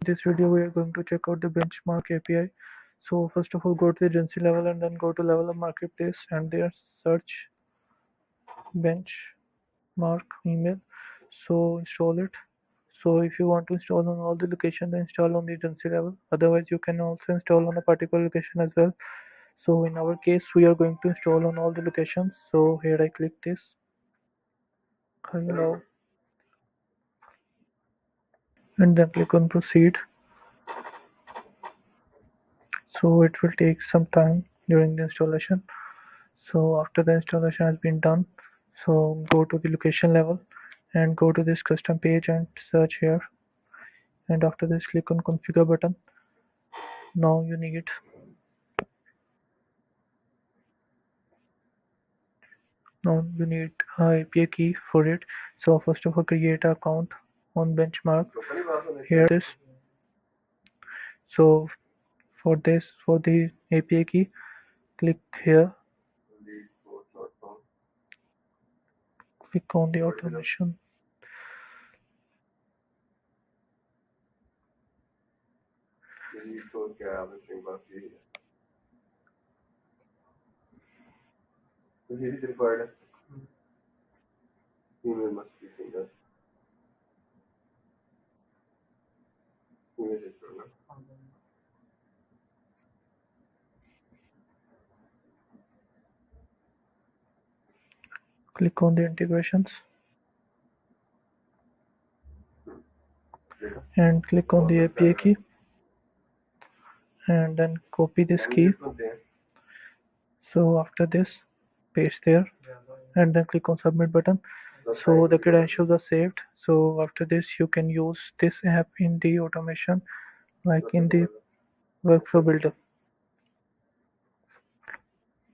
In this video, we are going to check out the benchmark API. So first of all, go to the agency level and then go to level of marketplace and there search benchmark email. So install it. So if you want to install on all the locations, then install on the agency level. Otherwise, you can also install on a particular location as well. So in our case, we are going to install on all the locations. So here I click this. Hello, and then click on proceed. So it will take some time during the installation. So after the installation has been done, so go to the location level and go to this custom page and search here, and after this click on configure button. Now you need API key for it. So first of all, create an account on benchmark here this. So for the API key, click here, click on the automation. Click on the integrations and click on the API key and then copy this key. So after this, paste there and then click on submit button. So the credentials are saved. So after this, you can use this app in the automation, like in the workflow builder.